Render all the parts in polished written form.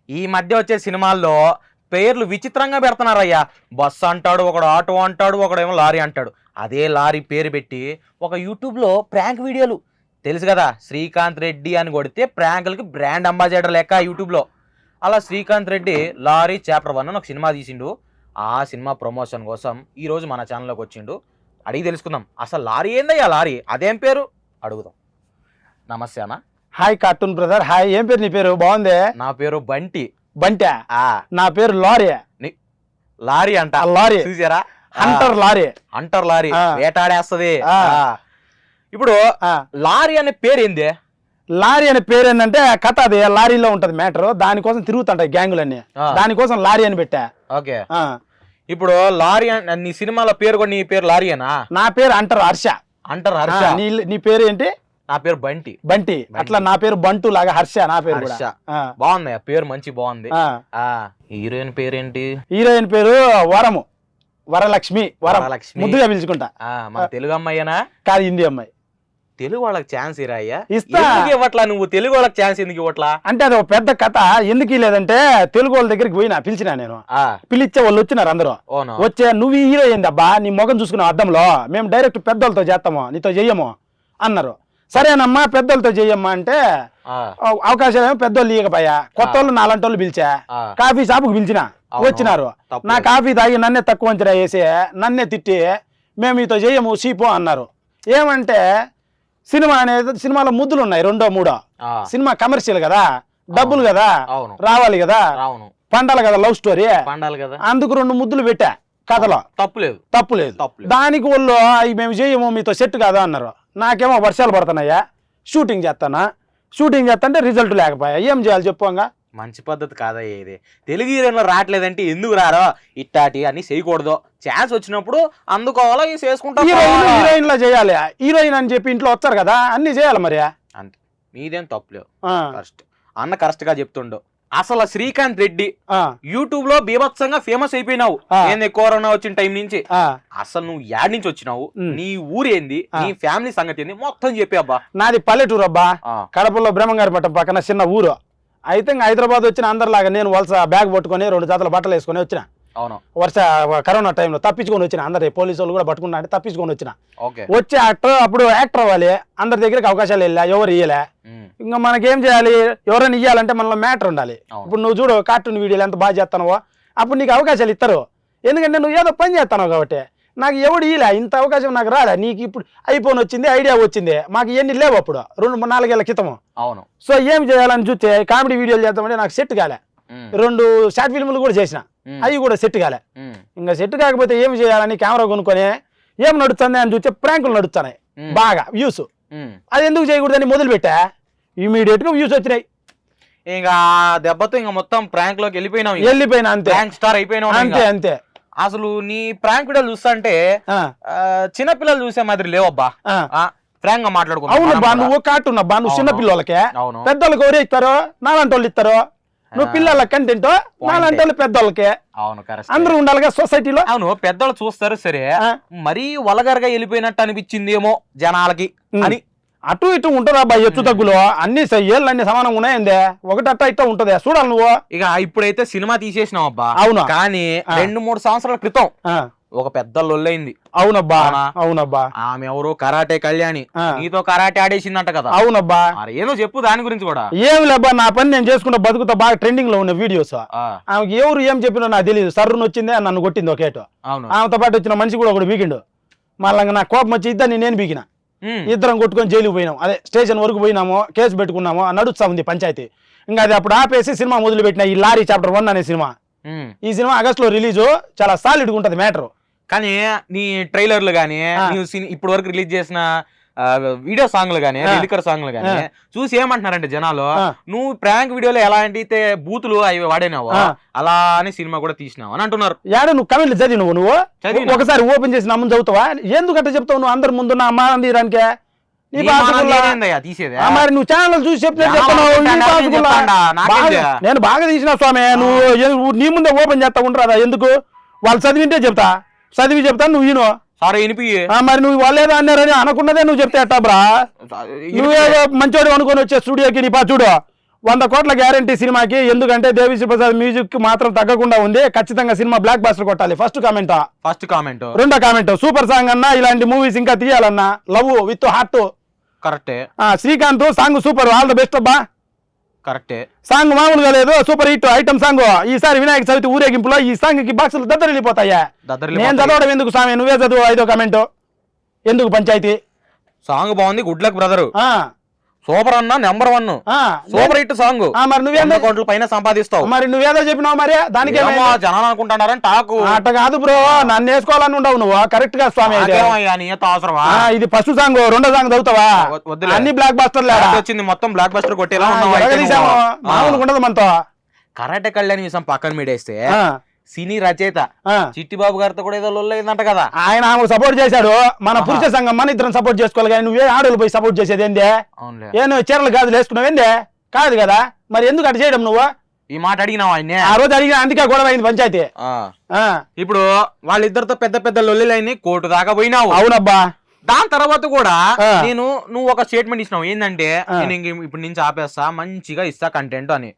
ఈ మధ్య వచ్చే సినిమాల్లో పేర్లు విచిత్రంగా పెడుతున్నారయ్యా. బస్సు అంటాడు, ఒకడు ఆటో అంటాడు, ఒకడేమో లారీ అంటాడు. అదే లారీ పేరు పెట్టి ఒక యూట్యూబ్లో ప్రాంక్ వీడియోలు తెలుసు కదా, శ్రీకాంత్ రెడ్డి అని కొడితే ప్రాంకులకి బ్రాండ్ అంబాసిడర్ లెక్క యూట్యూబ్లో. అలా శ్రీకాంత్ రెడ్డి లారీ చాప్టర్ 1 అని ఒక సినిమా తీసిండు. ఆ సినిమా ప్రమోషన్ కోసం ఈరోజు మన ఛానల్లోకి వచ్చిండు. అడిగి తెలుసుకుందాం అసలు లారీ ఏందయ్యా, లారీ అదేం పేరు అడుగుదాం. నమస్తే అన్న. Hi cartoon brother. హాయ్, ఏం పేరు నీ పేరు? బాగుంది. నా పేరు బంటి. బంటా? నా పేరు లారీ. లారీ అంట. లారీ చూసారా, హంటర్ లారీ. హంటర్ లారీ వేటాడేస్తుంది. ఇప్పుడు లారీ అనే పేరు ఏంది? లారీ అనే పేరు ఏంటంటే కథ, అది లారీలో ఉంటది మ్యాటర్, దానికోసం తిరుగుతుంటాయి గ్యాంగులన్నీ, దానికోసం లారీ అని పెట్టా. ఓకే, ఇప్పుడు లారీ నీ సినిమాలో పేరు కూడా నీ పేరు లారీయేనా? నా పేరు అంటారు హర్ష. అంటారు హర్ష. నీ పేరు ఏంటి? నా పేరు బంటి. బంటి. అట్లా నా పేరు బంటు లాగా హర్ష నా పేరు హర్ష. బాగుంది, ఆ పేరు మంచి బాగుంది. హీరోయిన్ పేరేంటి? హీరోయిన్ పేరు వరము, వరలక్ష్మి. వరలక్ష్మి ముద్దుగా పిలుచుకుంటా. మన తెలుగు అమ్మాయినా? కాదు, హిందీ అమ్మాయి. తెలుగు వాళ్ళకి ఛాన్స్ ఇరాయ్యా? ఇస్తా. ఇవ్వట్లా నువ్వు తెలుగు వాళ్ళకి ఛాన్స్ ఎందుకు ఇవ్వట్లా? అంటే అది ఒక పెద్ద కథ. ఎందుకు లేదంటే తెలుగు వాళ్ళ దగ్గరికి పోయినా, పిలిచినా నేను. పిలిచే వాళ్ళు వచ్చినారు అందరూ. వచ్చే నువ్వు హీరో ఏంది అబ్బా, నీ మొగం చూసుకున్నావు అద్దంలో, మేము డైరెక్ట్ పెద్దోళ్ళతో చేస్తాము, నీతో చెయ్యము అన్నారు. సరేనమ్మా పెద్దోళ్ళతో చెయ్యమ్మా అంటే అవకాశాలు ఏమో పెద్దోళ్ళు ఇవ్వకపోయా. కొత్త వాళ్ళు నాలంటి వాళ్ళు పిలిచా, కాఫీ షాపుకి పిలిచిన, వచ్చినారు. నా కాఫీ తాగి నన్నే తక్కువ అంచనా వేసి నన్నే తిట్టి మేము మీతో చెయ్యము సీపో అన్నారు. ఏమంటే సినిమా అనేది, సినిమాలో ముద్దులు ఉన్నాయి, 2, 3. సినిమా కమర్షియల్ కదా, డబ్బులు కదా, రావాలి కదా, పండాలి కదా, లవ్ స్టోరీ పండాలి కదా, అందుకు 2 ముద్దులు పెట్టా కథలో. తప్పులేదు. దానికి వాళ్ళు అవి మేము చేయము మీతో సెట్ కాదా అన్నారు. నాకేమో వర్షాలు పడుతున్నాయా, షూటింగ్ చేస్తాంటే రిజల్ట్ లేకపోయా, ఏం చేయాలి చెప్పుగా. మంచి పద్ధతి కాదయ్యా ఇది. తెలుగు హీరోయిన్లో రావట్లేదంటే ఎందుకు రారో ఇట్టాటి అని చేయకూడదు. ఛాన్స్ వచ్చినప్పుడు అందుకోవాలా, చేసుకుంటా. హీరోయిన్ లో చేయాలి, హీరోయిన్ అని చెప్పి ఇంట్లో వచ్చారు కదా, అన్ని చేయాలి మరి. అంతే, నీదేం తప్పులేవు. కరెక్ట్ అన్న, కరెక్ట్ గా చెప్తుండవు. అసలు శ్రీకాంత్ రెడ్డి యూట్యూబ్ లో బీభత్సంగా ఫేమస్ అయిపోయినావు. ఏంది కరోనా వచ్చిన టైం నుంచి. అసలు నువ్వు యాడ్ నుంచి వచ్చినావు, నీ ఊరేంది, నీ ఫ్యామిలీ సంగతి ఏంది మొత్తం చెప్పి. అబ్బా నాది పల్లెటూరు అబ్బా, కడపలో బ్రహ్మంగారి పట్టం పక్కన చిన్న ఊరు. అయితే హైదరాబాద్ వచ్చిన అందరిలాగా నేను వలస బ్యాగ్ పట్టుకొని 2 జతల బట్టలు వేసుకొని వచ్చిన. కరోనా టైంలో తప్పించుకొని వచ్చిన, అందరి పోలీసు వాళ్ళు కూడా పట్టుకున్నా అంటే తప్పించుకొని వచ్చిన. వచ్చి అప్పుడు యాక్టర్ అవ్వాలి, అందరి దగ్గరికి అవకాశాలు వెళ్ళా, ఎవరు ఇయ్యలే. ఇంకా మనకేం చేయాలి, ఎవరైనా ఇయ్యాలంటే మనలో మ్యాటర్ ఉండాలి. ఇప్పుడు నువ్వు చూడు కార్టూన్ వీడియోలు ఎంత బాగా చేస్తానో, అప్పుడు నీకు అవకాశాలు ఇస్తారు. ఎందుకంటే నువ్వు ఏదో పని చేస్తావు కాబట్టి. నాకు ఎవడు ఇయ్యలే, ఇంత అవకాశం నాకు రాలే. నీకు ఇప్పుడు ఐఫోన్ వచ్చింది, ఐడియా వచ్చింది, మాకు ఇవన్నీ లేవు అప్పుడు 2-4 ఏళ్ల క్రితం. అవును. సో ఏం చేయాలని చూస్తే కామెడీ వీడియోలు చేద్దామంటే నాకు సెట్ కాలే. 2 షార్ట్ ఫిల్మ్లు కూడా చేసిన, అవి కూడా సెట్ కాలే. ఇంకా సెట్ కాకపోతే ఏం చేయాలని కెమెరా కొనుక్కొని ఏం నడుస్తుంది అని చూస్తే ప్రాంకులు నడుస్తున్నాయి బాగా వ్యూస్. అది ఎందుకు చేయకూడదని మొదలు పెట్టా, ఇమీడియట్ గా వ్యూస్ వచ్చినాయి. ఇంకా దెబ్బతో ఇంకా మొత్తం ప్రాంక్ లోకి వెళ్ళిపోయినా. అంతే, ప్రాంక్ స్టార్ అయిపోయినా. అంతే. అసలు నీ ప్రాంక్ వీడియోలు చూస్తుంటే చిన్నపిల్లలు చూసే మాదిరి లేవబ్బా, ఫ్రాంక్ గా మాట్లాడుకో. అవును బా, నువ్వు కార్టూన్ అబ్బా, నువ్వు చిన్న పిల్లలకే, పెద్దోళ్ళకి ఎవరు ఇస్తారో, నాలంటి వాళ్ళు ఇస్తారు. నువ్వు పిల్లల కంటెంట్, నాలంటి వాళ్ళు పెద్దోళ్ళకే. అవును, కరెక్ట్. అందరూ ఉండాలిగా సొసైటీలో. అవును, పెద్దోళ్ళు చూస్తారు సరే, మరీ వలగరగా వెళ్ళిపోయినట్టు అనిపించింది ఏమో జనాలకి అని. అటు ఇటు ఉంటుందా అబ్బా, ఎత్తు తగ్గులు అన్ని ఏళ్ళు అన్ని సమానంగా ఉన్నాయందే, ఒకటి అట్ట ఇట్ట ఉంటది, చూడాలి నువ్వు. ఇక ఇప్పుడైతే సినిమా తీసేసినావు అబ్బా. అవును, కానీ 2-3 సంవత్సరాల క్రితం ఒక పెద్ద లొల్లైంది. అవునబ్బా, అవునబ్బా. ఆమె ఎవరు, కరాటే కళ్యాణి, నీతో కరాటే ఆడేసిందంట కదా. అవునబ్బా. ఏదో చెప్పు దాని గురించి కూడా. ఏమి లేబ్బా, నా పని నేను చేసుకుంటా బతుకుతా, బాగా ట్రెండింగ్ లో ఉన్న వీడియోస్. ఆమెకి ఎవరు ఏం చెప్పినా నాకు తెలియదు, సర్రును వచ్చిందే నన్ను కొట్టింది ఒకేటో. ఆమెతో పాటు వచ్చిన మనిషి కూడా ఒకటి బీకిండు. మళ్ళీ నాకు కోపం వచ్చి ఇద్దరిని నేను బీకిన, ఇద్దరం కొట్టుకొని జైలుకి పోయినాం. అదే స్టేషన్ వరకు పోయినాము, కేసు పెట్టుకున్నాము, నడుస్తా ఉంది పంచాయతీ. ఇంకా అది అప్పుడు ఆపేసి సినిమా మొదలు పెట్టిన, ఈ లారీ చాప్టర్ 1 అనే సినిమా. ఈ సినిమా ఆగస్టులో రిలీజు, చాలా సాలిడ్ గా ఉంటది మ్యాటర్. కానీ నీ ట్రైలర్లు గానీ, ఇప్పుడు వరకు రిలీజ్ చేసిన వీడియో సాంగ్లు గానీ, లిరికర్ సాంగ్లు గానీ చూసి ఏమంటున్నారంటే జనాలు, నువ్వు ప్రాంక్ వీడియోలో ఎలాంటి బూతులు అవి వాడేనావు, అలా అని సినిమా కూడా తీసినావు అని అంటున్నారు. యాడ నువ్వు కమెంట్లు చదివి నువ్వు ఒకసారి ఓపెన్ చేసి నా ముందు చదువుతావా? ఎందుకంటే చెప్తావు నువ్వు అందరి ముందు నా అమ్మానం తీయడానికే? తీసేది మరి నువ్వు ఛానల్ చూసి చెప్తే నేను బాగా తీసిన స్వామి, నువ్వు నీ ముందే ఓపెన్ చేస్తా ఉంటారా? ఎందుకు? వాళ్ళు చదివింటే చెప్తా, చదివి చెప్తాను, నువ్వు ఈను సరే వినిపి. మరి నువ్వు వాళ్ళేదో అన్నారని అనకున్నదే నువ్వు చెప్తే ఎట్టా బ్రా? నువ్వేదో మంచోడు అనుకొని వచ్చే స్టూడియోకి నీ చూడు, 100 కోట్ల గ్యారంటీ సినిమాకి. ఎందుకంటే దేవిశ్రీ ప్రసాద్ మ్యూజిక్ మాత్రం తగ్గకుండా ఉంది. ఖచ్చితంగా సినిమా బ్లాక్ బాస్టర్ కొట్టాలి. First comment. రెండో కామెంట్, సూపర్ సాంగ్ అన్నా, ఇలాంటి మూవీస్ ఇంకా తీయాలన్నా. లవ్ విత్ హార్ట్ కరెక్టే. Srikanth song super, all the best అబ్బా. కరెక్టే. సాంగ్ మామూలుగా లేదు, సూపర్ హిట్ ఐటమ్ సాంగ్. ఈసారి వినాయక చవితి ఊరేగింపులో ఈ సాంగ్ కి బాక్సులు దద్దరిల్లిపోతాయా? నేను చదవడం ఎందుకు స్వామి, నువ్వే చదువు. 5వ కామెంట్, ఎందుకు పంచాయతీ. సాంగ్ బాగుంది, గుడ్ లక్ బ్రదర్. సూపర్ అన్న, నెంబర్ 1 సూపర్ హిట్ సాంగ్. మరి నువ్వేందో కోట్ల పైన సంపాదిస్తావు. మరి నువ్వేదో చెప్పినావు, మరి దానికి జనాలు అనుకుంటున్నారని టాకు. అట్ట కాదు బ్రో, నన్ను వేసుకోవాలని ఉండవు నువ్వు. కరెక్ట్ గా స్వామి, అవసరమా? ఇది ఫస్ట్ సాంగ్, రెండో సాంగ్ చదువుతావా? అన్ని బ్లాక్ బస్టర్ వచ్చింది, మొత్తం బ్లాక్ బస్టర్ కొట్టేలా మామూలుగా ఉండదు మనతో. కరాటే కళ్యాణ్ విషయం పక్కన మీడేస్తే సినీ రచయిత చిట్టిబాబు గారితో కూడా ఏదో లొల్లైందంట కదా. ఆయన ఆమెకు సపోర్ట్ చేశాడు. మన పురుష సంఘం మన ఇద్దరం సపోర్ట్ చేసుకోవాలి కానీ నువ్వే ఆడోళ్ళు పోయి సపోర్ట్ చేసేది ఏందే? ఏను చీరలు గాజులు వేసుకున్నావు ఏందే? కాదు కదా, మరి ఎందుకు అటు చేయడం నువ్వు? ఈ మాట అడిగినావు ఆయన్ని? ఆ రోజు అడిగినా, అందుకే గొడవ అయింది పంచాయతీ. ఇప్పుడు వాళ్ళిద్దరితో పెద్ద పెద్ద లొల్లిలైన కోర్టు దాకా పోయినావు. అవునబ్బా. దాని తర్వాత కూడా నువ్వు ఒక స్టేట్మెంట్ ఇచ్చినావు, ఏంటంటే నేను ఇప్పుడు నుంచి ఆపేస్తా, మంచిగా ఇస్తా కంటెంట్ అని.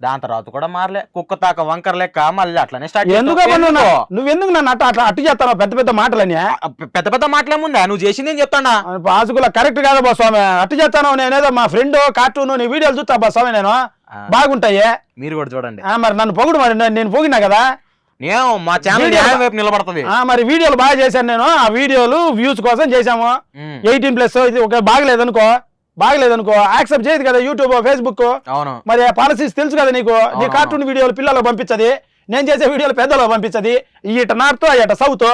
దాని తర్వాత కూడా మారలే, కుక్క తాక వంకర లెక్క మళ్ళీ అట్లనే స్టార్ట్. నువ్వెందుకు నన్ను అట్లా అట్టు చేస్తావు? పెద్ద పెద్ద మాటలని. పెద్ద పెద్ద మాటలేముందా? నువ్వు చేసింది ఏం చెప్తానా? పాసుకుల కరెక్ట్ కాదు బా స్వామి, అట్టు చేస్తాను. నేనేదో మా ఫ్రెండ్ కార్టూన్ నీ వీడియోలు చూస్తా బా స్వామి, నేను బాగుంటాయి. మీరు కూడా చూడండి. మరి నన్ను పొగుడు, మరి నేను పొగినా కదా. మా ఛానల్ వైపు నిలబడుతుంది. మరి వీడియోలు బాగా చేశాను నేను. ఆ వీడియోలు వ్యూస్ కోసం చేశాము. 18+ ఇది ఒక బాగలేదనుకో యాక్సెప్ట్ చేయదు కదా యూట్యూబ్, ఫేస్బుక్. అవును, మరి పాలసీస్ తెలుసు కదా నీకు. నీ కార్టూన్ వీడియోలు పిల్లలకు పంపించది, నేను చేసే వీడియోలు పెద్దలకు పంపించది. ఇట నార్త్ అట సౌత్.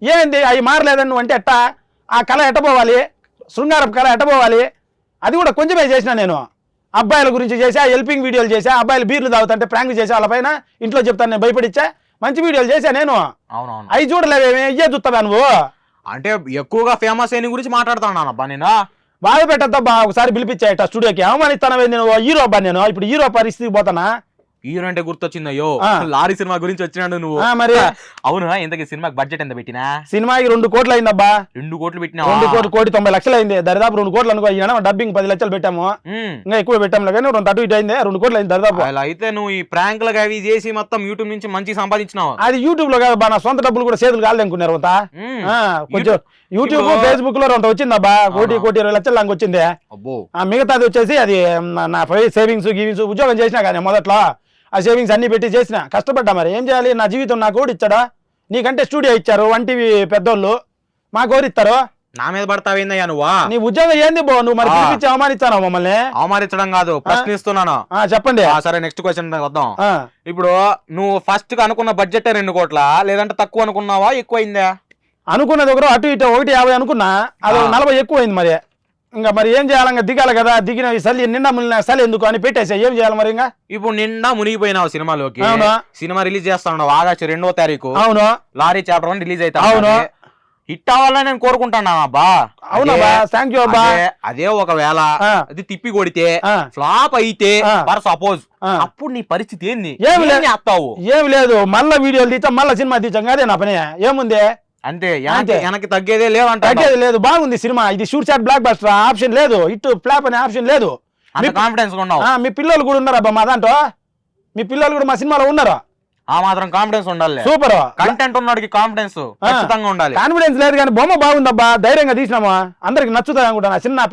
ఏంది అవి మారలేదని నువ్వు అంటే ఎట్ట? ఆ కళ ఎట్టపోవాలి, శృంగారపు కళ ఎట్టపోవాలి? అది కూడా కొంచెమే చేసిన నేను. అబ్బాయిల గురించి చేసా, హెల్పింగ్ వీడియోలు చేసా. అబ్బాయిలు బీర్లు తాగుతుంటే ప్రాంక్ చేసా, వాళ్ళ పైన ఇంట్లో చెప్తాను నేను భయపడిచ్చా. మంచి వీడియోలు చేశా నేను. అవి చూడలేవేమి, ఇయ్యే చూస్తావా నువ్వు? అంటే ఎక్కువగా ఫేమస్ అయిన గురించి మాట్లాడుతున్నాను అబ్బా నేను. బాగా పెట్టద్దబ్బా, ఒకసారి పిలిపించాయట స్టూడియోకి. అవమానిస్తానవే నేను హీరో అబ్బా. నేను ఇప్పుడు హీరో పరిస్థితికి పోతానా? హీరో అంటే గుర్తొచ్చింది, అయ్యో లారీ సినిమా గురించి వచ్చినాడు నువ్వు. మరి అవును, ఇంతకీ సినిమాకి బడ్జెట్ ఎంత పెట్టినా? సినిమాకి 2 కోట్లు అయిందబ్బా. 2 కోట్లు పెట్టినా? 2 కోట్లు, 1,90,00,000 అయింది. దరిదాపు 2 కోట్లు అనుకో. డబ్బింగ్ 10 లక్షలు పెట్టాము, ఇంకా ఎక్కువ పెట్టాము కానీ 2 అటు ఇటు అయింది. 2 కోట్లు అయింది దరిదాపు. అలా అయితే నువ్వు ఈ ప్రాంక్లు అవి చేసి మొత్తం యూట్యూబ్ నుంచి మంచి సంపాదించినావు. అది యూట్యూబ్ లో కాదు, నా సొంత డబ్బులు కూడా చేతులు కాలేదనుకున్నారు అంతా. కొంచెం యూట్యూబ్, ఫేస్బుక్ లో 2 వచ్చిందబ్బా. 1,20 లక్షలు నాకు వచ్చింది. మిగతాది వచ్చేసి అది నా సేవింగ్స్ గీవింగ్స్ ఉద్యోగం చేసినా కానీ మొదట్లో ఆ సేవింగ్స్ అన్ని పెట్టి చేసిన, కష్టపడ్డా. మరి ఏం చేయాలి? నా జీవితం నాకు ఓడి ఇచ్చాడా? నీకంటే స్టూడియో ఇచ్చారు, 1TV పెద్దోళ్ళు, మాకు ఓడి ఇస్తారు. నా మీద పడతావేందయ్యా నువ్వు? నీ ఉద్యోగం ఏంది బో? నువ్వు మరి పిలిపించి అవమానిస్తాను మమ్మల్ని? అవమానించడం కాదు, ప్రశ్నిస్తున్నాను. చెప్పండి. సరే, నెక్స్ట్ క్వశ్చన్ వద్దాం. ఇప్పుడు నువ్వు ఫస్ట్ గా అనుకున్న బడ్జెట్ 2 కోట్ల, లేదంటే తక్కువ అనుకున్నావా, ఎక్కువైందా? అనుకున్నది ఒకరు అటు ఇటు 1,50 అనుకున్నా, అది 40 ఎక్కువైంది. మరి ఇంకా మరి ఏం చేయాలి? ఇంకా దిగాలి కదా. దిగిన చలి నిండా మునిగిన చలి ఎందుకు అని పెట్టేసా. ఏం చేయాలి మరి? ఇంకా ఇప్పుడు నిండా మునిగిపోయినావు సినిమాలోకి. సినిమా రిలీజ్ చేస్తాను ఆగస్టు 2వ తారీఖు. అవును, లారీ చాప్టర్ 1 రిలీజ్ అవుతా. అవును, హిట్ అవ్వాలని నేను కోరుకుంటాను అబ్బా. అవునబ్బా, థ్యాంక్ యూ అబ్బా. అదే ఒకవేళ అది తిప్పి కొడితే, ఫ్లాప్ అయితే ఫర్ సపోజ్, అప్పుడు నీ పరిస్థితి ఏంది? ఏమి లేదు, మళ్ళా వీడియోలు తీస్తాం, మళ్ళా సినిమా తీసాం. అదే నా పని. ఏముంది? అంతే, వెనక్కి తగ్గేదే లేవంట. తగ్గేది లేదు. బాగుంది సినిమా. ఇది shoot shot block buster option లేదు, ఇటు ఫ్లాప్ అనే ఆప్షన్ లేదు. కాన్ఫిడెన్స్ ఉన్నావు. మీ పిల్లలు కూడా ఉన్నారు అబ్బా మా దాంట్లో. మీ పిల్లలు కూడా మా సినిమాలో ఉన్నారు. ఆ మాత్రం కాన్ఫిడెన్స్ ఉండాలి. సూపర్. కంటెంట్ ఉన్నవాడికి కాన్ఫిడెన్స్ ఖచ్చితంగా ఉండాలి. కాన్ఫిడెన్స్ లేదు కానీ బొమ్మ బాగుందబ్బా, ధైర్యంగా తీసినామా. అందరికి నచ్చుతాయి అనుకుంటున్నా. చిన్న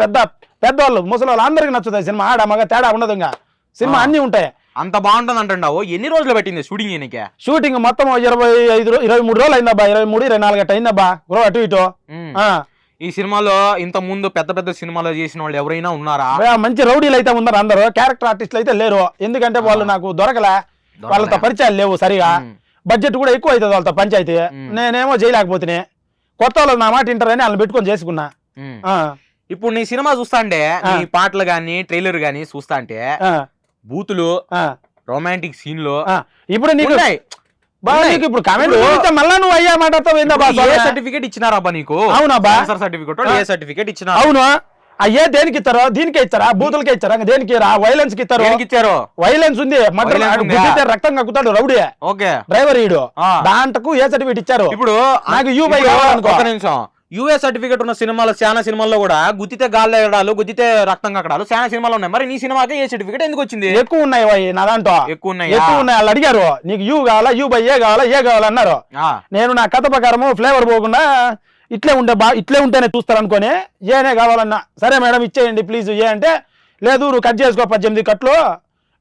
పెద్దవాళ్ళు ముసలి అందరికి నచ్చుతాయి సినిమా. ఆడ మగ తేడా ఉండదు. ఇంకా సినిమా అన్ని ఉంటాయి. అంత బాగుంటుంది అంటున్నావు. ఎన్ని రోజులు పెట్టింది షూటింగ్ చేయడానికి? షూటింగ్ మొత్తం 23 రోజులు అయిందబ్బా. 23, 24 గంట అయిందబ్బా, అటు ఇటు. ఈ సినిమాలో ఇంత ముందు పెద్ద పెద్ద సినిమాలో చేసిన వాళ్ళు ఎవరైనా ఉన్నారా? మంచి రౌడీలు అయితే ఉన్నారు అందరూ. క్యారెక్టర్ ఆర్టిస్టులు అయితే లేరు. ఎందుకంటే వాళ్ళు నాకు దొరకలే, వాళ్ళతో పరిచయాలు లేవు సరిగా. బడ్జెట్ కూడా ఎక్కువ అవుతుంది వాళ్ళతో పంచాయతీ. నేనేమో చేయలేకపోతే కొత్త వాళ్ళు నా మాట వింటారని వాళ్ళని పెట్టుకొని చేసుకున్నా. ఇప్పుడు నీ సినిమా చూస్తా అంటే, నీ పాటలు గానీ ట్రైలర్ గానీ చూస్తా అంటే బూతులు, రొమాంటిక్ సీన్లు ఇప్పుడు నీకు ఇప్పుడు కామెంట్ మళ్ళా నువ్వు అయ్యా మాట్లాడతావు. సర్టిఫికేట్ ఇచ్చినారా నీకు? అవునా సర్టిఫికేట్, ఏ సర్టిఫికేట్ ఇచ్చినా? అవును. అయ్యే దేనికి ఇస్తారో? దీనికే ఇచ్చారా? బూతులకే ఇచ్చారా? దేనికి వైలెన్స్ కి ఇస్తారు? వైలెన్స్ ఉంది, రక్తం కక్కుతాడు రౌడీ. ఓకే, డ్రైవర్ ఈడు. దాంట్కు ఏ సర్టిఫికేట్ ఇచ్చారు? ఇప్పుడు నాకు ఒక నిమిషం, యూఏ సర్టిఫికేట్ ఉన్న సినిమాలు చాలా సినిమాల్లో కూడా గుద్దితే గాల్లో ఎగడాలు గుద్దితే రక్తం కక్కడాలు చాలా సినిమాలు ఉన్నాయి. మరి నీ సినిమాకి ఏ సర్టిఫికేట్ ఎందుకు వచ్చింది? ఎక్కువ ఉన్నాయి నా దాంట్లో, ఎక్కువ ఉన్నాయి. వాళ్ళు అడిగారు నీకు యూ కావాలా, యూ బై ఏ కావాలా, ఏ కావాలన్నారు. నేను నా కథ ప్రకారము ఫ్లేవర్ పోకుండా ఇట్లే ఉంటేనే చూస్తారు అనుకోని ఏనే కావాలన్నా. సరే మేడం ఇచ్చేయండి ప్లీజ్ ఏ అంటే, లేదు నువ్వు కట్ చేసుకో 18 కట్లు,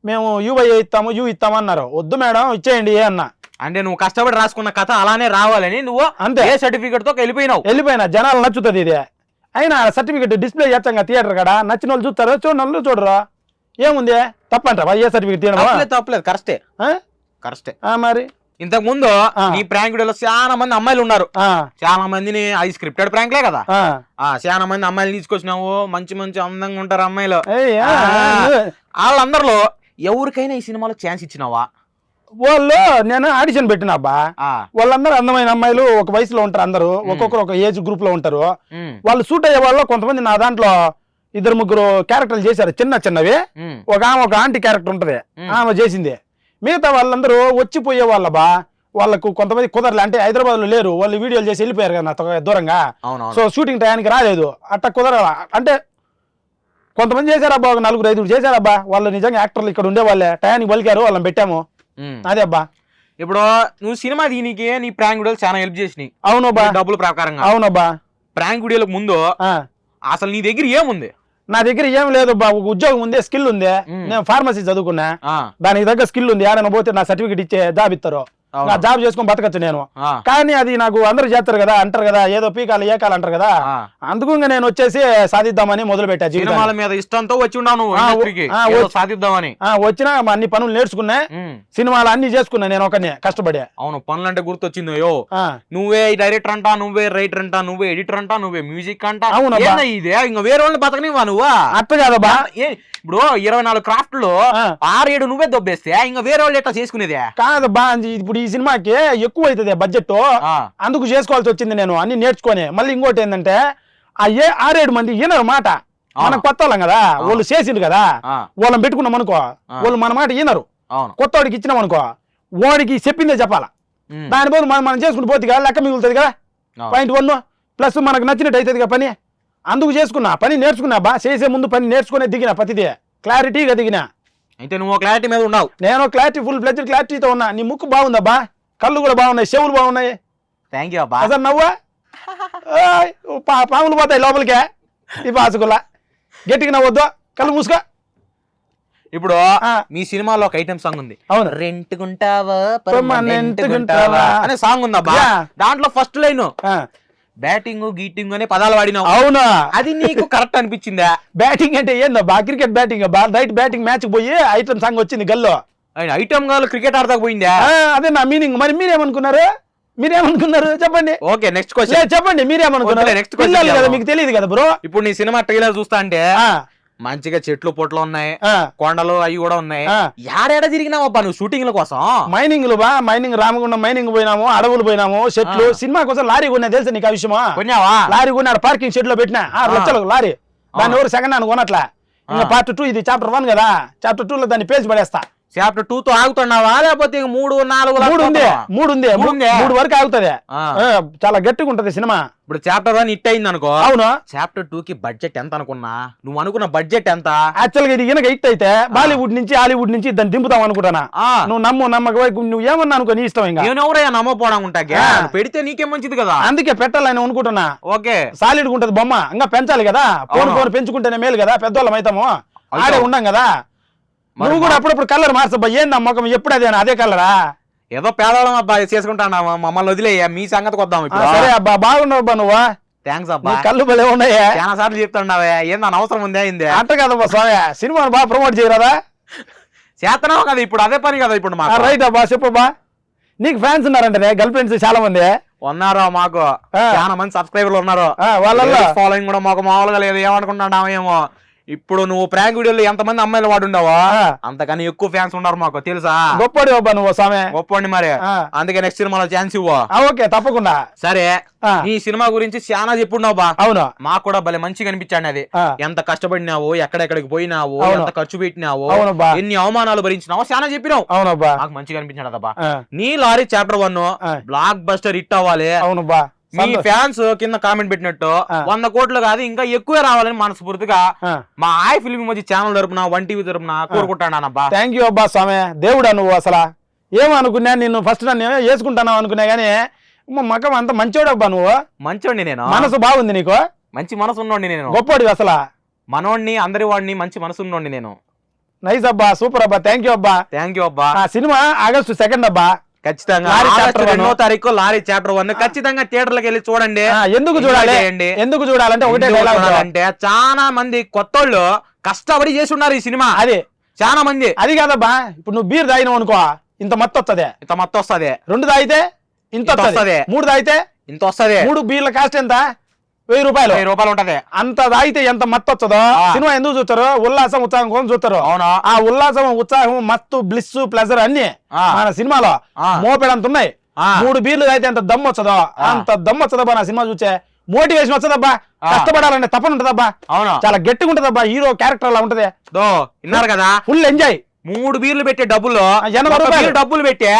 మేము యూ బై ఏ ఇస్తాము, యూ ఇస్తామన్నారు. వద్దు మేడం ఇచ్చేయండి ఏ అన్నా. అంటే నువ్వు కష్టపడి రాసుకున్న కథ అలానే రావాలని నువ్వు అంతే ఏ సర్టిఫికేట్ తో వెళ్ళిపోయినా జనాలు నచ్చుతుంది ఇది. అయినా సర్టిఫికేట్ డిస్ప్లే చేస్తాం థియేటర్ కాడ, నచ్చిన వాళ్ళు చూస్తారు, చూడని వాళ్ళు చూడరు. ఏముంది తప్పంటావా ఏ సర్టిఫికేట్ తీయడం? తప్పలేదు, కరెక్టే. మరి ఇంతకు ముందు ఈ ప్రాంక్ వీడియోలో చాలా మంది అమ్మాయిలు ఉన్నారు. చాలా మందిని అది స్క్రిప్టెడ్ ప్రాంక్లే కదా, చాలా మంది అమ్మాయిలు తీసుకొచ్చినావు, మంచి మంచి అందంగా ఉంటారు అమ్మాయిలు. వాళ్ళందరిలో ఎవరికైనా ఈ సినిమాలో ఛాన్స్ ఇచ్చినావా? వాళ్ళు నేను ఆడిషన్ పెట్టినా అబ్బా, వాళ్ళందరూ అందమైన అమ్మాయిలు, ఒక వయసులో ఉంటారు, అందరూ ఒక్కొక్కరు ఒక ఏజ్ గ్రూప్ లో ఉంటారు. వాళ్ళు సూట్ అయ్యే వాళ్ళు కొంతమంది నా దాంట్లో 2-3 క్యారెక్టర్లు చేశారు, చిన్నవి. ఒక ఆంటీ క్యారెక్టర్ ఉంటది, ఆమె చేసింది. మిగతా వాళ్ళందరూ వచ్చిపోయే వాళ్ళబా, వాళ్ళకు కొంతమంది కుదరలే, అంటే హైదరాబాద్ లో లేరు, వాళ్ళు వీడియోలు చేసి వెళ్ళిపోయారు కదా దూరంగా. సో షూటింగ్ టయానికి రాలేదు, అట్ట కుదర. అంటే కొంతమంది చేశారబ్బా, ఒక 4-5 చేశారబ్బా, వాళ్ళు నిజంగా యాక్టర్లు ఇక్కడ ఉండే వాళ్ళే, టయానికి పలికారు, వాళ్ళని పెట్టాము. అదే అబ్బా. ఇప్పుడు నువ్వు సినిమా దీనికి నీ ప్రాంక్ వీడియోలు చాలా హెల్ప్ చేసినాయి. అవునబ్బా, డబ్బుల ప్రకారంగా. అవునబ్బా. ప్రాంక్ వీడియోలకు ముందు అసలు నీ దగ్గర ఏముంది? నా దగ్గర ఏం లేదు బా, ఒక ఉద్యోగం ఉంది, స్కిల్ ఉంది. నేను ఫార్మసీ చదువుకున్నా, దానికి దగ్గర స్కిల్ ఉంది. ఏడైనా పోతే నా సర్టిఫికేట్ ఇచ్చే జాబ్ ఇస్తారు, నా జాబ్ చేసుకొని బతకచ్చు నేను. కానీ అది నాకు అందరూ చేస్తారు కదా, అంటారు కదా ఏదో పీకాలు ఏకాలు అంటారు కదా, అందుకు నేను వచ్చేసి సాధిద్దామని మొదలు పెట్టా. సినిమాల మీద ఇష్టంతో వచ్చి ఉన్నాను, సాధిద్దామని వచ్చినా అన్ని పనులు నేర్చుకున్నా, సినిమాలు అన్ని చేసుకున్నా నేను ఒకనే కష్టపడి. అవును, పనులు అంటే గుర్తొచ్చింది. నువ్వే డైరెక్టర్ అంటా, నువ్వే రైటర్ అంటా, నువ్వే ఎడిటర్ అంటా, నువ్వే మ్యూజిక్ అంటా. ఇదే ఇంకా వేరే వాళ్ళని బతకనివా నువ్వు? అట్ట కాదబ్బా, ఇప్పుడు 24 క్రాఫ్ట్ లో 6-7 నువ్వే దొబ్బేస్తే ఇంకా వేరే వాళ్ళు ఎట్లా చేసుకునేదే? కాదబ్బా, ఇప్పుడు ఈ సినిమాకి ఎక్కువ అవుతుంది బడ్జెట్, అందుకు చేసుకోవాల్సి వచ్చింది నేను అన్ని నేర్చుకొని. మళ్ళీ ఇంకోటి ఏంటంటే ఆ 6-7 మంది ఈనరు మాట, మనకు కొత్త వాళ్ళం కదా, వాళ్ళు చేసిండు కదా, వాళ్ళని పెట్టుకున్నాం అనుకో, వాళ్ళు మన మాట ఈనరు. కొత్త వాడికి ఇచ్చినాం అనుకో, వాడికి చెప్పిందే చెప్పాలా, దాని బదులు మనం చేసుకుంటూ పోతే కదా లెక్క మిగులుతుంది కదా. పాయింట్ 1 ప్లస్ మనకు నచ్చినట్టు అవుతుంది కదా పని, అందుకు చేసుకున్నా, పని నేర్చుకున్నా బా. చేసే ముందు పని నేర్చుకునే దిగిన ప్రతిదే క్లారిటీగా దిగినా. అయితే నువ్వు క్లారిటీ మీద ఉన్నావు, నేను క్లారిటీ, ఫుల్ ఫ్లెడ్జ్డ్ క్లారిటీతో ఉన్నా. నీ ముక్కు బాగుందబ్బా, కళ్ళు కూడా బాగున్నాయి, చెవులు బాగున్నాయి. థ్యాంక్ యూ అబ్బా. అసలు నవ్వా పాములు పోతాయి లోపలికే ఈ పాసుకుల్లా, గట్టిగా నవ్వద్దు, కళ్ళు మూసుకో. ఇప్పుడు మీ సినిమాలో ఒక ఐటమ్ సాంగ్ ఉంది, అవును, రెంట్కుంటావా అనే సాంగ్ ఉందబ్బా. దాంట్లో ఫస్ట్ లైన్ బ్యాటింగ్ గీటింగ్ అనే పదాలు వాడినావు. అవునా, అది నీకు కరెక్ట్ అనిపించిందా? బ్యాటింగ్ అంటే ఏందబ్బా, క్రికెట్ బ్యాటింగ్ బా. నైట్ బ్యాటింగ్ మ్యాచ్ పోయి ఐటమ్ సాంగ్ వచ్చింది గల్లో. ఐటమ్ గాలు క్రికెట్ ఆడతాక పోయిందా? అదే నా మీనింగ్. మరి మీరేమనుకున్నారు చెప్పండి. ఓకే, నెక్స్ట్ క్వశ్చన్ చెప్పండి. మీరేమనుకున్నారు? నెక్స్ట్ క్వశ్చన్ కదా, మీకు తెలియదు కదా బ్రో. ఇప్పుడు నీ సినిమా ట్రైలర్ చూస్తా అంటే మంచిగా చెట్లు పొట్లు ఉన్నాయి, కొండలు అవి కూడా ఉన్నాయి. ఏడాడ తిరిగినావు అబ్బా నువ్వు షూటింగ్ కోసం? మైనింగ్ రామగుండం మైనింగ్ పోయినాము, అడవులు పోయినాము, చెట్లు. సినిమా కోసం లారీ కొన్నా తెలుసా నీకు ఆ విషయమా? కొన్నావా? లారీ కొన్నాడు, పార్కింగ్ షెడ్ లో పెట్టినా 6 లక్షలకు లారీ. దాన్ని ఎవరు సెకండ్ హ్యాండ్ కొనట్లా. ఇంకా పార్ట్ 2 ఇది చాప్టర్ 1 కదా, చాప్టర్ 2 లో దాన్ని పేజ్ పడేస్తా. చాప్టర్ 2 తో ఆగుతున్నావా లేకపోతే 3, 4? 3 వరకు ఆగుతుంది. చాలా గట్టిగా ఉంటది సినిమా. ఇప్పుడు చాప్టర్ 1 హిట్ అయింది అనుకో, అవును, చాప్టర్ 2 కి బడ్జెట్ ఎంత అనుకున్నా? నువ్వు అనుకున్న బడ్జెట్ ఎంత? యాక్చువల్ గా ఇది కనుక హిట్ అయితే బాలీవుడ్ నుంచి హాలీవుడ్ నుంచి దాన్ని దింపుతాం అనుకుంటానా. నువ్వు నమ్మక నువ్వు ఏమన్నా అనుకో, నీ ఇష్టం. ఇంకా నేను ఎవరైనా నమ్మపోవడం ఉంటా, పెడితే నీకే మంచిది కదా, అందుకే పెట్టాలని అనుకుంటున్నా. ఓకే, సాలిడ్ ఉంటది బొమ్మ, ఇంకా పెంచాలి కదా, ఫోన్ పెంచుకుంటేనే మేలు కదా, పెద్దవాళ్ళం అవుతాము, ఆడే ఉండం కదా. నువ్వు కూడా అప్పుడప్పుడు కలర్ మార్చబ్బా. ఏంది ముఖం ఎప్పుడు అదే కలరా? ఏదో పేదవాళ్ళం అబ్బా చేసుకుంటానా, మమ్మల్ని వదిలేయ్యా, మీ సంగతి కొద్దాం ఇప్పుడు. సరే అబ్బా, బాగున్నావు అబ్బా నువ్వు. థ్యాంక్స్ అబ్బా, కళ్ళు భలే ఉన్నాయా. చాలా సార్లు చెప్తున్నావే, ఏందని అవసరం ఉందే అయింది అంట కదబ్బా స్వామి. సినిమాను బాగా ప్రమోట్ చేయరాదా? చేస్తున్నావు కదా ఇప్పుడు, అదే పని కదా ఇప్పుడు. రైట్ అబ్బా, చెప్పబ్బా. నీకు ఫ్యాన్స్ ఉన్నారంటే, గర్ల్ ఫ్రెండ్స్ చాలా మంది ఉన్నారు, మాకు చాలా మంది సబ్స్క్రైబర్లు ఉన్నారు. వాళ్ళ ఫాలోయింగ్ కూడా మాకు మామూలుగా లేదు, ఏమనుకుంటున్నామేమో. ఇప్పుడు నువ్వు ప్రాంక్ వీడియోలో ఎంతమంది అమ్మాయిలు వాడుండవా, అంతకని ఎక్కువ ఫ్యాన్స్ ఉన్నారు మాకు, తెలుసా? గొప్పడి అబ్బా నువ్వు స్వామి, గొప్పండి. మరి అందుకే నెక్స్ట్ సినిమాలో ఛాన్స్ ఇవ్వు. ఓకే, తప్పకుండా. సరే, ఈ సినిమా గురించి చాలా చెప్పున్నావు బా. అవును, మాకు కూడా భలే మంచిగా అనిపించాడు. అది ఎంత కష్టపడినావు, ఎక్కడెక్కడికి పోయినావు, ఎంత ఖర్చు పెట్టినావు, ఎన్ని అవమానాలు భరించినావు, చాలా చెప్పినావు. అవునబ్బా, నాకు మంచిగా అనిపించాడు అదబ్బా. నీ lorry chapter 1 block buster hit అవ్వాలి. అవునబ్బా, మీ ఫ్యాన్స్ కింద కామెంట్ పెట్టినట్టు 100 కోట్లు కాదు ఇంకా ఎక్కువే రావాలని మనస్ఫూర్తిగా మా ఆయ్ ఫిల్మ్ మధ్య ఛానల్ తరపున 1TV తరపున కోరుకుంటానబ్బా. థ్యాంక్ యూ అబ్బా స్వామి, దేవుడా నువ్వు అసలు ఏమనుకున్నా నిన్ను ఫస్ట్ నన్ను వేసుకుంటాను అనుకున్నా గానీ మకం అంత మంచోడు అబ్బా నువ్వు. మంచోడిని నేను, మనసు బాగుంది నీకు, మంచి మనసు ఉన్నోడిని నేను, గొప్పవాడివి అసలు, మనోడిని అందరి వాడిని మంచి మనసు ఉన్నోడిని నేను. నైస్ అబ్బా, సూపర్ అబ్బా, థ్యాంక్ యూ అబ్బా. థ్యాంక్ యూ అబ్బా. సినిమా August 2 అబ్బా, ఖచ్చితంగా August 2వ తారీఖు లారీ చాప్టర్ 1 ఖచ్చితంగా థియేటర్లకు వెళ్ళి చూడండి. ఎందుకు చూడాలి, ఎందుకు చూడాలంటే ఒకటే అంటే చాలా మంది కొత్తోళ్ళు కష్టపడి చేసి ఉన్నారు ఈ సినిమా. అది చాలా మంది. అది కాదబ్బా, ఇప్పుడు నువ్వు బీర్ తాగినావు అనుకో ఇంత మత్తు వస్తుంది, ఇంత మత్తు వస్తుంది. 2 తాగితే ఇంత వస్తుంది, 3 తాగితే ఇంత వస్తుంది. 3 బీర్ల కాస్ట్ ఎంత? 1000 రూపాయలు. 1000 రూపాయలు ఉంటది. అంత తాగితే ఎంత మత్తు వస్తుందో. సినిమా ఎందుకు చూస్తారు? ఉల్లాసం ఉత్సాహం కోసం చూస్తారు. అవునా? ఆ ఉల్లాసం ఉత్సాహం మత్తు బ్లిస్ ప్లెజర్ అన్ని మన సినిమాలో మోపెడంత ఉన్నాయి. 3 బీర్లు తాగితే ఎంత దమ్ము వచ్చదో అంత దమ్ము వచ్చదబ్బా నా సినిమా చూసే. మోటివేషన్ వచ్చదబ్బా, కష్టపడాలంటే తప్పని ఉంటదబ్బా, అవునా చాలా గట్టిగా ఉంటదబ్బా, హీరో క్యారెక్టర్ అలా ఉంటది. విన్నారు కదా, ఫుల్ ఎంజాయ్. 3 బీర్లు పెట్టే డబ్బులు 80 రూపాయలు డబ్బులు పెట్టే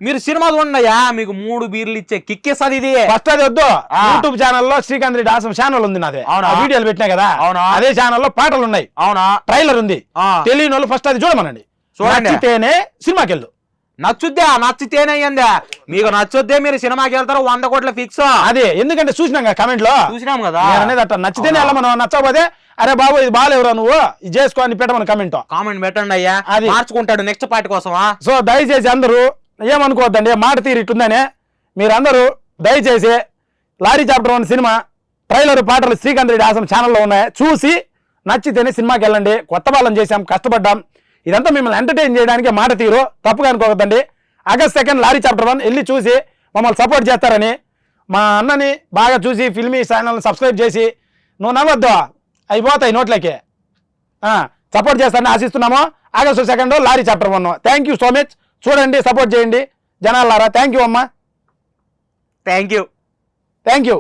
మీరు సినిమా చూడయా, మీకు 3 బీర్లు ఇచ్చే కిక్కేస్తుంది ఇది. ఫస్ట్ అది వద్దు, యూట్యూబ్ ఛానల్లో శ్రీకాంత్ రెడ్డి ఆసం ఛానల్ ఉంది నాదే, వీడియోలు పెట్టినా కదా. అదే ఛానల్లో పాటలు ఉన్నాయి, అవునా, ట్రైలర్ ఉంది. తెలియని వాళ్ళు ఫస్ట్ అది చూడమనండి, చూడండి సినిమాకి వెళ్ళు. నచ్చితేనే అయ్యిందా, మీకు నచ్చొద్దే మీరు సినిమాకి వెళ్తారు 100 కోట్ల ఫిక్స్. అదే ఎందుకంటే చూసినాం కమెంట్ లో, చూసినాం కదా అనేది అట్లా నచ్చితేనే వెళ్ళమను, నచ్చకపోతే అరే బాబు ఇది బాగాలేవురా నువ్వు ఇది చేసుకో అని పెట్టమని కామెంట్ పెట్టండి అయ్యా, అది మార్చుకుంటాడు నెక్స్ట్ పార్ట్ కోసమా. సో దయచేసి అందరూ ఏమనుకోవద్దండి, మాట తీరు ఇట్టుందని. మీరందరూ దయచేసి లారీ చాప్టర్ 1 సినిమా ట్రైలర్ పాటలు శ్రీకాంత్ రెడ్డి ఆసం ఛానల్లో ఉన్నాయి, చూసి నచ్చితేనే సినిమాకి వెళ్ళండి. కొత్త వాళ్ళని చేసాం, కష్టపడ్డాం, ఇదంతా మిమ్మల్ని ఎంటర్టైన్ చేయడానికి మాట తీరు, తప్పుగా అనుకోవద్దండి. August 2 లారీ చాప్టర్ 1 వెళ్ళి చూసి మమ్మల్ని సపోర్ట్ చేస్తారని, మా అన్నని బాగా చూసి ఫిల్మీ ఛానల్ని సబ్స్క్రైబ్ చేసి నువ్వు నవ్వద్దు అయిపోతాయి నోట్లకి సపోర్ట్ చేస్తారని ఆశిస్తున్నాము. August 2 lorry chapter 1. Thank you so much, చూడండి సపోర్ట్ చేయండి జనాలారా. థ్యాంక్ యూ అమ్మా, థ్యాంక్ యూ.